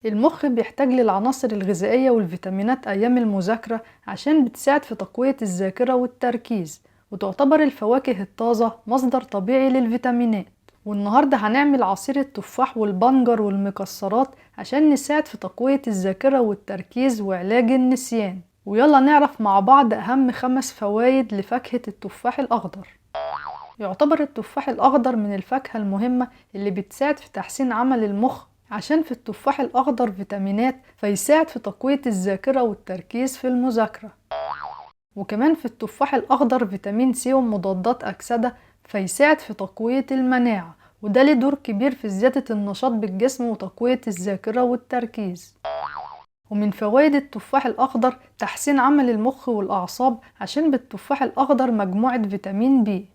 المخ بيحتاج للعناصر الغذائية والفيتامينات أيام المذاكرة عشان بتساعد في تقوية الذاكرة والتركيز، وتعتبر الفواكه الطازة مصدر طبيعي للفيتامينات. والنهاردة هنعمل عصير التفاح والبنجر والمكسرات عشان نساعد في تقوية الذاكرة والتركيز وعلاج النسيان. ويلا نعرف مع بعض أهم 5 فوائد لفاكهة التفاح الأخضر. يعتبر التفاح الأخضر من الفاكهة المهمة اللي بتساعد في تحسين عمل المخ، عشان في التفاح الأخضر فيتامينات فيساعد في تقوية الذاكرة والتركيز في المذاكرة. وكمان في التفاح الأخضر فيتامين سي ومضادات أكسدة فيساعد في تقوية المناعة، وده له دور كبير في زيادة النشاط بالجسم وتقوية الذاكرة والتركيز. ومن فوائد التفاح الأخضر تحسين عمل المخ والأعصاب، عشان بالتفاح الأخضر مجموعة فيتامين بي.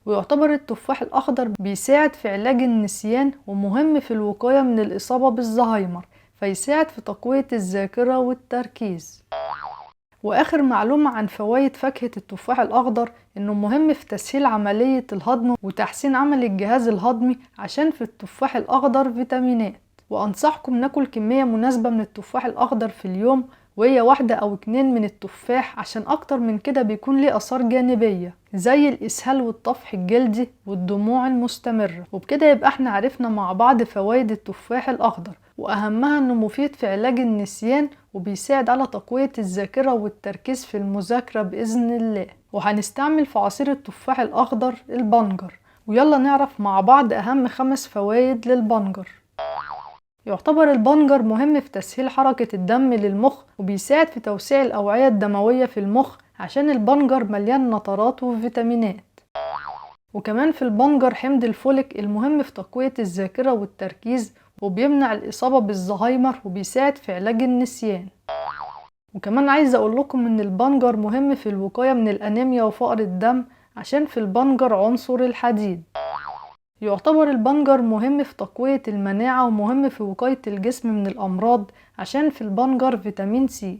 ويعتبر التفاح الأخضر بيساعد في علاج النسيان ومهم في الوقاية من الإصابة بالزهايمر، فيساعد في تقوية الذاكرة والتركيز. وآخر معلومة عن فوائد فاكهة التفاح الأخضر إنه مهم في تسهيل عملية الهضم وتحسين عمل الجهاز الهضمي، عشان في التفاح الأخضر فيتامينات. وأنصحكم ناكل كمية مناسبة من التفاح الأخضر في اليوم، وهي 1 أو 2 من التفاح، عشان أكتر من كده بيكون ليه آثار جانبية زي الإسهال والطفح الجلدي والدموع المستمرة. وبكده يبقى احنا عرفنا مع بعض فوائد التفاح الأخضر، وأهمها إنه مفيد في علاج النسيان وبيساعد على تقوية الذاكرة والتركيز في المذاكرة بإذن الله. وهنستعمل في عصير التفاح الأخضر البنجر. ويلا نعرف مع بعض أهم 5 فوائد للبنجر. يعتبر البنجر مهم في تسهيل حركة الدم للمخ، وبيساعد في توسيع الأوعية الدموية في المخ، عشان البنجر مليان نترات وفيتامينات. وكمان في البنجر حمض الفوليك المهم في تقوية الذاكرة والتركيز، وبيمنع الإصابة بالزهايمر وبيساعد في علاج النسيان. وكمان عايزة أقول لكم إن البنجر مهم في الوقاية من الأنيميا وفقر الدم، عشان في البنجر عنصر الحديد. يعتبر البنجر مهم في تقوية المناعة ومهم في وقاية الجسم من الأمراض، عشان في البنجر فيتامين سي.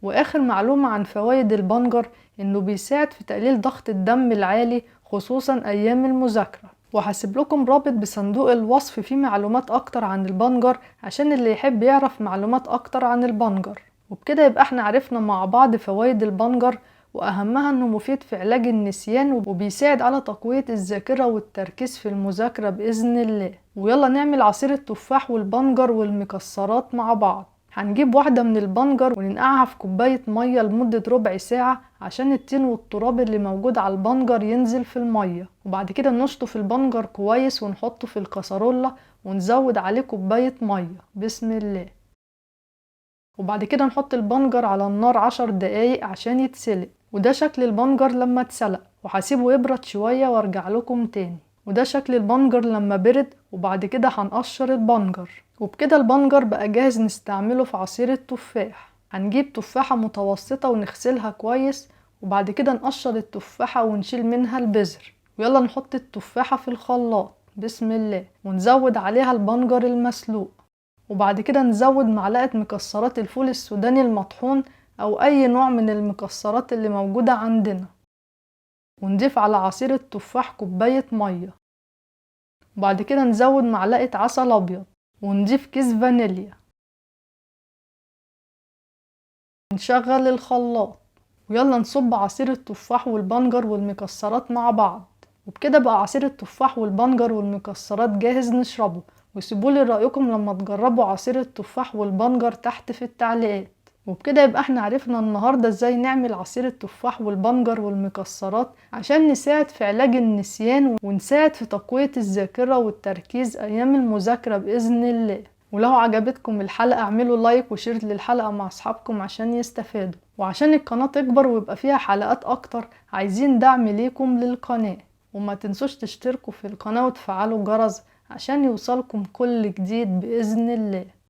وآخر معلومة عن فوائد البنجر إنه بيساعد في تقليل ضغط الدم العالي خصوصا أيام المذاكرة. وهسيب لكم رابط بصندوق الوصف فيه معلومات أكتر عن البنجر، عشان اللي يحب يعرف معلومات أكتر عن البنجر. وبكده يبقى احنا عرفنا مع بعض فوائد البنجر، وأهمها إنه مفيد في علاج النسيان وبيساعد على تقوية الذاكرة والتركيز في المذاكرة بإذن الله. ويلا نعمل عصير التفاح والبنجر والمكسرات مع بعض. هنجيب 1 من البنجر وننقعها في كوباية مية لمدة ربع ساعة، عشان الطين والتراب اللي موجود على البنجر ينزل في المية. وبعد كده نشطف البنجر كويس ونحطه في الكسرولة ونزود عليه كوباية مية بسم الله. وبعد كده نحط البنجر على النار 10 دقايق عشان يتسلق. وده شكل البنجر لما اتسلق، وهسيبه يبرد شوية وارجع لكم تاني. وده شكل البنجر لما برد، وبعد كده هنقشر البنجر. وبكده البنجر بقى جاهز نستعمله في عصير التفاح. هنجيب تفاحة متوسطة ونغسلها كويس، وبعد كده نقشر التفاحة ونشيل منها البذر. ويلا نحط التفاحة في الخلاط بسم الله، ونزود عليها البنجر المسلوق. وبعد كده نزود معلقة مكسرات الفول السوداني المطحون أو أي نوع من المكسرات اللي موجودة عندنا، ونضيف على عصير التفاح كوباية مية. وبعد كده نزود معلقة عسل أبيض، ونضيف كيس فانيليا. نشغل الخلاط، ويلا نصب عصير التفاح والبنجر والمكسرات مع بعض. وبكده بقى عصير التفاح والبنجر والمكسرات جاهز نشربه. وسيبولي رأيكم لما تجربوا عصير التفاح والبنجر تحت في التعليقات. وبكده يبقى احنا عرفنا النهاردة ازاي نعمل عصير التفاح والبنجر والمكسرات عشان نساعد في علاج النسيان ونساعد في تقوية الذاكرة والتركيز ايام المذاكرة بإذن الله. ولو عجبتكم الحلقة اعملوا لايك وشير للحلقة مع اصحابكم عشان يستفادوا، وعشان القناة تكبر ويبقى فيها حلقات اكتر عايزين دعم ليكم للقناة. وما تنسوش تشتركوا في القناة وتفعلوا الجرس عشان يوصلكم كل جديد بإذن الله.